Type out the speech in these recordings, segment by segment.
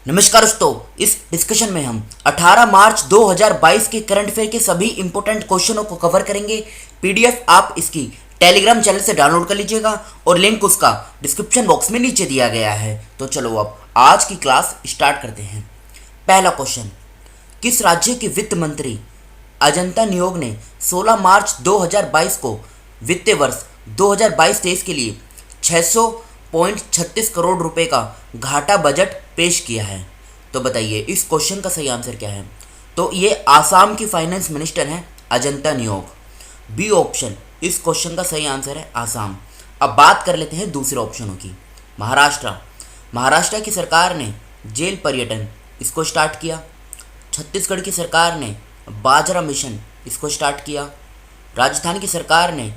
नमस्कार दोस्तों, इस डिस्कशन में हम 18 मार्च 2022 के करंट अफेयर के सभी इंपॉर्टेंट क्वेश्चनों को कवर करेंगे। पीडीएफ आप इसकी टेलीग्राम चैनल से डाउनलोड कर लीजिएगा और लिंक उसका डिस्क्रिप्शन बॉक्स में नीचे दिया गया है। तो चलो अब आज की क्लास स्टार्ट करते हैं। पहला क्वेश्चन, किस राज्य के वित्त मंत्री अजंता नियोग ने 16 मार्च 2022 को वित्तीय वर्ष 2022-23 के लिए 600.36 करोड़ रुपए का घाटा बजट पेश किया है? तो बताइए इस क्वेश्चन का सही आंसर क्या है। तो ये आसाम की फाइनेंस मिनिस्टर हैं अजंता नियोग। बी ऑप्शन इस क्वेश्चन का सही आंसर है, आसाम। अब बात कर लेते हैं दूसरे ऑप्शनों की। महाराष्ट्र की सरकार ने जेल पर्यटन इसको स्टार्ट किया। छत्तीसगढ़ की सरकार ने बाजरा मिशन इसको स्टार्ट किया। राजस्थान की सरकार ने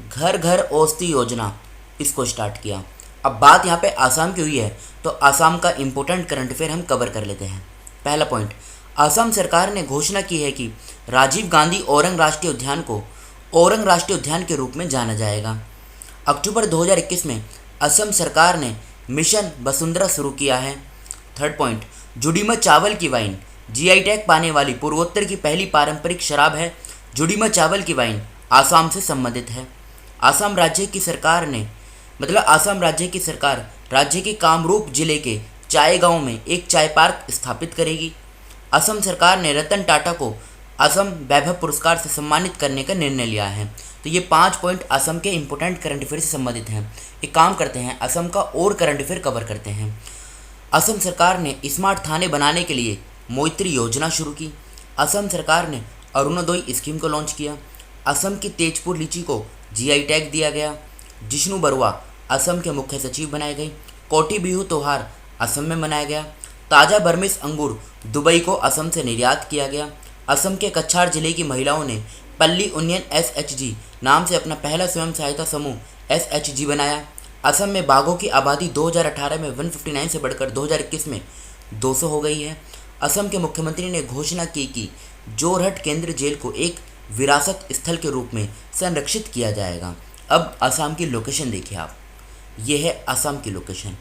घर घर औषधि योजना इसको स्टार्ट किया। अब बात यहाँ पे आसाम की हुई है तो आसाम का इम्पोर्टेंट करंट अफेयर हम कवर कर लेते हैं। पहला पॉइंट, आसाम सरकार ने घोषणा की है कि राजीव गांधी औरंग राष्ट्रीय उद्यान को औरंग राष्ट्रीय उद्यान के रूप में जाना जाएगा। अक्टूबर 2021 में असम सरकार ने मिशन वसुंधरा शुरू किया है। थर्ड पॉइंट, जुडीमा चावल की वाइन जीआई टैग पाने वाली पूर्वोत्तर की पहली पारंपरिक शराब है। जुडीमा चावल की वाइन आसाम से संबंधित है। आसाम राज्य की सरकार राज्य के कामरूप जिले के चाय गांव में एक चाय पार्क स्थापित करेगी। असम सरकार ने रतन टाटा को असम वैभव पुरस्कार से सम्मानित करने का निर्णय लिया है। तो ये 5 पॉइंट असम के इंपॉर्टेंट करंट अफेयर से संबंधित हैं। एक काम करते हैं, असम का और करंट अफेयर कवर करते हैं। असम सरकार ने स्मार्ट थाने बनाने के लिए मोइत्री योजना शुरू की। असम सरकार ने अरुणोदय स्कीम को लॉन्च किया। असम की तेजपुर लीची को जीआई टैग दिया गया। जिष्णु बरुआ असम के मुख्य सचिव बनाए गए। कोटी बिहू त्यौहार असम में मनाया गया। ताज़ा बर्मिस अंगूर दुबई को असम से निर्यात किया गया। असम के कछार जिले की महिलाओं ने पल्ली यूनियन एसएचजी नाम से अपना पहला स्वयं सहायता समूह एसएचजी बनाया। असम में बाघों की आबादी 2018 में 159 से बढ़कर 2021 में 200 हो गई है। असम के मुख्यमंत्री ने घोषणा की कि जोरहट केंद्रीय जेल को एक विरासत स्थल के रूप में संरक्षित किया जाएगा। अब असम की लोकेशन देखिए आप, ये है असम की लोकेशन।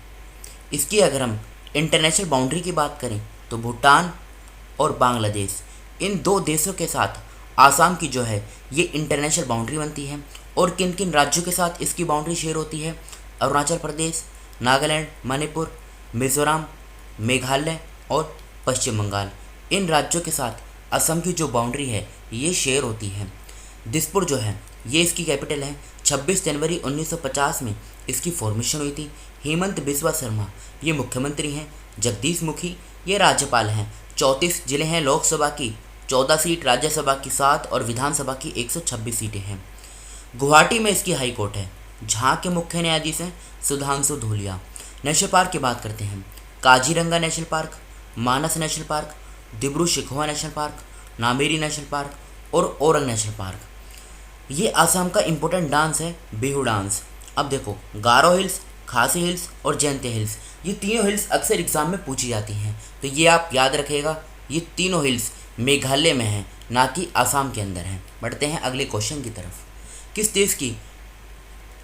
इसकी अगर हम इंटरनेशनल बाउंड्री की बात करें तो भूटान और बांग्लादेश, इन दो देशों के साथ आसाम की जो है ये इंटरनेशनल बाउंड्री बनती है। और किन किन राज्यों के साथ इसकी बाउंड्री शेयर होती है? अरुणाचल प्रदेश, नागालैंड, मणिपुर, मिजोरम, मेघालय और पश्चिम बंगाल, इन राज्यों के साथ असम की जो बाउंड्री है ये शेयर होती है। दिसपुर जो है ये इसकी कैपिटल है। 26 जनवरी 1950 में इसकी फॉर्मेशन हुई थी। हेमंत बिस्वा शर्मा ये मुख्यमंत्री हैं। जगदीश मुखी ये राज्यपाल हैं। 34 जिले हैं, लोकसभा की 14 सीट, राज्यसभा की 7 और विधानसभा की 126 सीटें हैं। गुवाहाटी में इसकी हाई कोर्ट है, जहाँ के मुख्य न्यायाधीश हैं सुधांशु धूलिया। नेशनल पार्क की बात करते हैं, Kaziranga national park, Manas national park, Dibru Saikhowa national park, Nameri national park और ओरंग नेशनल पार्क। ये आसाम का इम्पोर्टेंट डांस है बिहू डांस। अब देखो, गारो हिल्स, खासी हिल्स और जयंतिया हिल्स, ये तीनों हिल्स अक्सर एग्जाम में पूछी जाती हैं, तो ये आप याद रखिएगा। ये तीनों हिल्स मेघालय में हैं, ना कि आसाम के अंदर हैं। बढ़ते हैं अगले क्वेश्चन की तरफ। किस देश की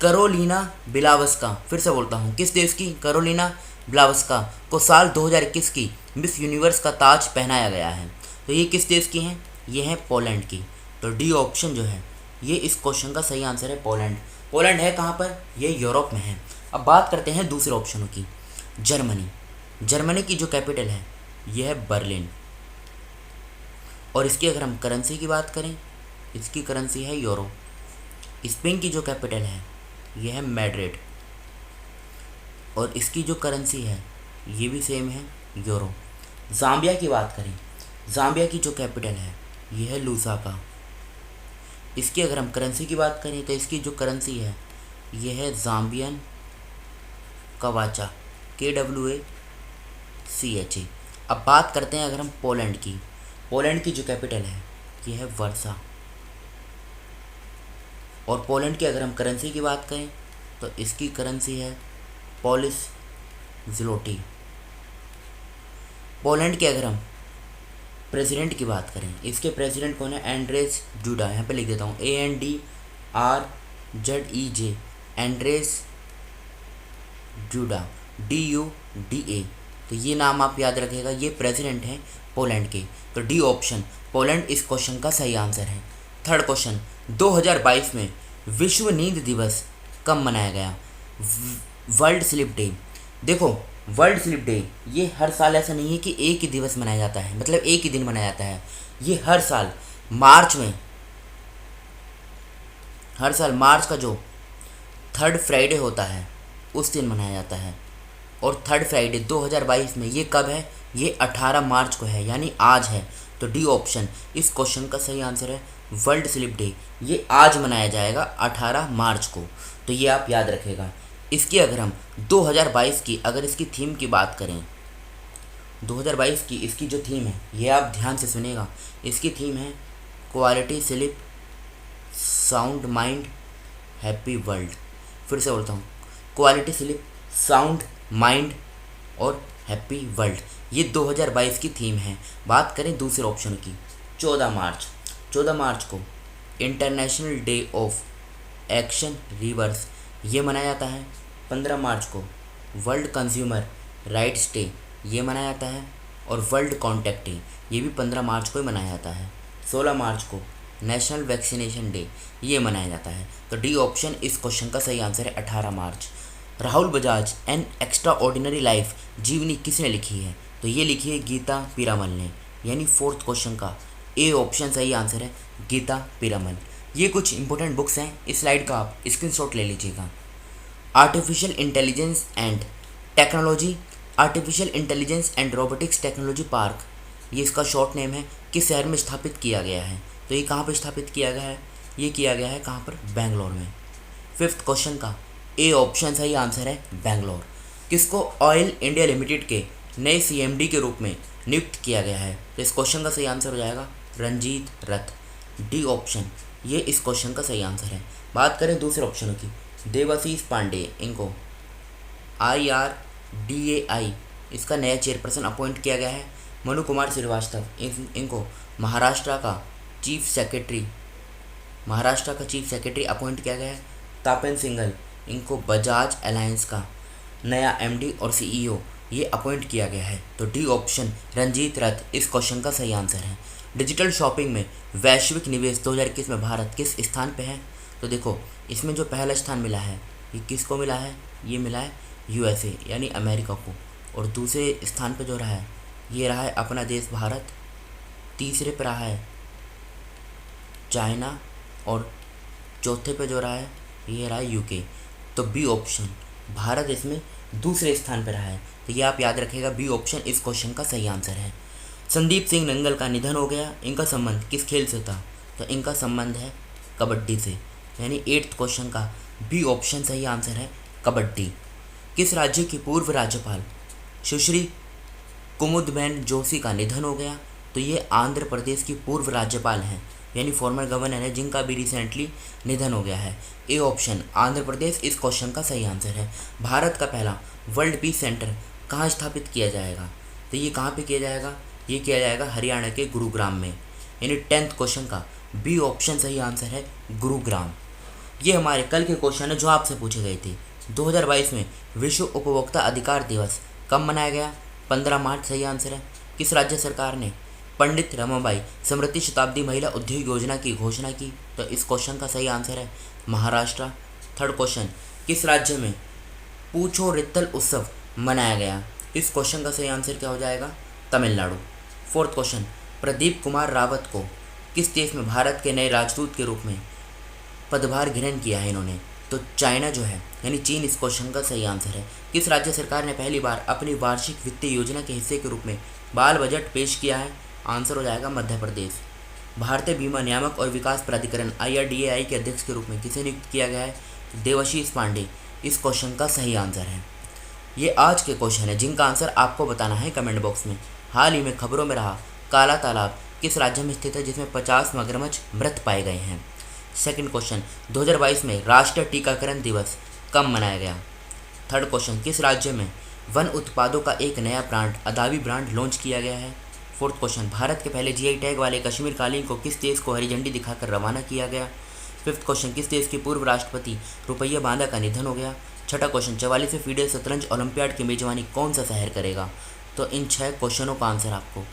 करोलिना बिलावस्का, फिर से बोलता हूँ, किस देश की करोलिना बिलावस्का को साल 2021 की मिस यूनिवर्स का ताज पहनाया गया है? तो ये किस देश की हैं? ये हैं पोलैंड की। तो डी ऑप्शन जो है ये इस क्वेश्चन का सही आंसर है, पोलैंड। पोलैंड है कहाँ पर? ये यूरोप में है। अब बात करते हैं दूसरे ऑप्शनों की। जर्मनी की जो कैपिटल है ये है बर्लिन। और इसकी अगर हम करेंसी की बात करें, इसकी करेंसी है यूरो। स्पेन की जो कैपिटल है ये है मैड्रिड और इसकी जो करेंसी है ये भी सेम है, यूरो। ज़ाम्बिया की बात करें, ज़ाम्बिया की जो कैपिटल है ये है लुसाका। इसकी अगर हम करेंसी की बात करें तो इसकी जो करेंसी है ये है ज़ाम्बियन कवाचा, KWACHA। अब बात करते हैं अगर हम पोलैंड की जो कैपिटल है ये है वर्सा। और पोलैंड की अगर हम करेंसी की बात करें तो इसकी करेंसी है पोलिश ज़्लोटी। पोलैंड के अगर हम प्रेसिडेंट की बात करें, इसके प्रेसिडेंट कौन है? एंड्रेज डूडा। यहाँ पे लिख देता हूँ, ANDRZEJ, एंड्रेज डूडा, DUDA। तो ये नाम आप याद रखिएगा, ये प्रेसिडेंट हैं पोलैंड के। तो डी ऑप्शन पोलैंड इस क्वेश्चन का सही आंसर है। थर्ड क्वेश्चन, 2022 में विश्व नींद दिवस कब मनाया गया? World sleep day. देखो, वर्ल्ड स्लीप डे ये हर साल ऐसा नहीं है कि एक ही दिवस मनाया जाता है, मतलब एक ही दिन मनाया जाता है। ये हर साल मार्च का जो थर्ड फ्राइडे होता है उस दिन मनाया जाता है। और थर्ड फ्राइडे 2022 में ये कब है? ये 18 मार्च को है, यानी आज है। तो डी ऑप्शन इस क्वेश्चन का सही आंसर है। वर्ल्ड स्लीप डे ये आज मनाया जाएगा 18 मार्च को। तो ये आप याद रखेगा। इसकी अगर हम 2022 की अगर इसकी थीम की बात करें, 2022 की इसकी जो थीम है ये आप ध्यान से सुनेगा। इसकी थीम है quality sleep sound mind happy world. फिर से बोलता हूँ, क्वालिटी स्लीप साउंड माइंड और हैप्पी वर्ल्ड, ये 2022 की थीम है। बात करें दूसरे ऑप्शन की, 14 मार्च को international day of action reverse ये मनाया जाता है। 15 मार्च को वर्ल्ड कंज्यूमर राइट्स डे ये मनाया जाता है। और वर्ल्ड कॉन्टैक्ट डे ये भी 15 मार्च को ही मनाया जाता है। 16 मार्च को नेशनल वैक्सीनेशन डे ये मनाया जाता है। तो डी ऑप्शन इस क्वेश्चन का सही आंसर है, 18 March. Rahul Bajaj an extraordinary life जीवनी किसने लिखी है? तो ये लिखी है गीता पीरामल ने, यानी फोर्थ क्वेश्चन का ए ऑप्शन सही आंसर है, गीता पीरामल। ये कुछ इंपॉर्टेंट बुक्स हैं, इस स्लाइड का आप स्क्रीनशॉट ले लीजिएगा। Artificial intelligence and robotics technology park, ये इसका शॉर्ट नेम है, किस शहर में स्थापित किया गया है? तो ये कहाँ पर स्थापित किया गया है? ये किया गया है कहाँ पर? बेंगलोर में। फिफ्थ क्वेश्चन का ए ऑप्शन सही आंसर है, बेंगलोर। किसको ऑयल इंडिया लिमिटेड के नए CMD के रूप में नियुक्त किया गया है? तो इस क्वेश्चन का सही आंसर हो जाएगा रंजीत रथ। डी ऑप्शन ये इस क्वेश्चन का सही आंसर है। बात करें दूसरे ऑप्शन की, देवाशीष पांडे इनको IRDAI इसका नया चेयरपर्सन अपॉइंट किया गया है। मनु कुमार श्रीवास्तव इनको महाराष्ट्र का चीफ सेक्रेटरी अपॉइंट किया गया है। तापन सिंघल इनको बजाज अलायंस का नया MD और CEO ये अपॉइंट किया गया है। तो डी ऑप्शन रंजीत रथ इस क्वेश्चन का सही आंसर है। डिजिटल शॉपिंग में वैश्विक निवेश 2021 में भारत किस स्थान पे है? तो देखो, इसमें जो पहला स्थान मिला है ये किसको मिला है? ये मिला है USA यानी अमेरिका को। और दूसरे स्थान पे जो रहा है ये रहा है अपना देश भारत। तीसरे पे रहा है चाइना और चौथे पे जो रहा है ये रहा है UK। तो बी ऑप्शन भारत इसमें दूसरे स्थान पर रहा है। तो ये आप याद रखिएगा, बी ऑप्शन इस क्वेश्चन का सही आंसर है। संदीप सिंह नंगल का निधन हो गया, इनका संबंध किस खेल से था? तो इनका संबंध है कबड्डी से, यानी 8th क्वेश्चन का बी ऑप्शन सही आंसर है, कबड्डी। किस राज्य की पूर्व राज्यपाल सुश्री कुमुदबेन जोशी का निधन हो गया? तो ये आंध्र प्रदेश की पूर्व राज्यपाल हैं, यानी फॉर्मर गवर्नर है, जिनका भी रिसेंटली निधन हो गया है। ए ऑप्शन आंध्र प्रदेश इस क्वेश्चन का सही आंसर है। भारत का पहला वर्ल्ड पीस सेंटर कहाँ स्थापित किया जाएगा? तो ये कहाँ पे किया जाएगा? ये किया जाएगा हरियाणा के गुरुग्राम में, यानी 10th क्वेश्चन का बी ऑप्शन सही आंसर है, गुरुग्राम। ये हमारे कल के क्वेश्चन है जो आपसे पूछे गए थे। 2022 में विश्व उपभोक्ता अधिकार दिवस कब मनाया गया? 15 मार्च सही आंसर है। किस राज्य सरकार ने पंडित रमाबाई स्मृति शताब्दी महिला उद्योग योजना की घोषणा की? तो इस क्वेश्चन का सही आंसर है, महाराष्ट्र। थर्ड क्वेश्चन, किस राज्य में पूछो रित्तल उत्सव मनाया गया? इस क्वेश्चन का सही आंसर क्या हो जाएगा? तमिलनाडु। फोर्थ क्वेश्चन, प्रदीप कुमार रावत को किस देश में भारत के नए राजदूत के रूप में पदभार ग्रहण किया है इन्होंने? तो चाइना जो है, यानी चीन इस क्वेश्चन का सही आंसर है। किस राज्य सरकार ने पहली बार अपनी वार्षिक वित्तीय योजना के हिस्से के रूप में बाल बजट पेश किया है? आंसर हो जाएगा मध्य प्रदेश। भारतीय बीमा नियामक और विकास प्राधिकरण IRDAI के अध्यक्ष के रूप में किसे नियुक्त किया गया है? देवाशीष पांडे इस क्वेश्चन का सही आंसर है। ये आज के क्वेश्चन है जिनका आंसर आपको बताना है कमेंट बॉक्स में। हाल ही में खबरों में रहा काला तालाब किस राज्य में स्थित है जिसमें 50 मगरमच्छ मृत पाए गए हैं? सेकंड क्वेश्चन, 2022 में राष्ट्रीय टीकाकरण दिवस कब मनाया गया? थर्ड क्वेश्चन, किस राज्य में वन उत्पादों का एक नया ब्रांड अदावी ब्रांड लॉन्च किया गया है? फोर्थ क्वेश्चन, भारत के पहले GI टैग वाले कश्मीर कालीन को किस देश को हरी झंडी दिखाकर रवाना किया गया? फिफ्थ क्वेश्चन, किस देश के पूर्व राष्ट्रपति रुपैया बांदा का निधन हो गया? छठा क्वेश्चन, 44वें फीडे शतरंज ओलंपियाड की मेजबानी कौन सा शहर करेगा? तो इन 6 क्वेश्चनों का आंसर आपको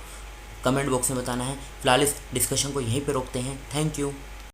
कमेंट बॉक्स में बताना है। फिलहाल इस डिस्कशन को यहीं पे रोकते हैं। Thank you.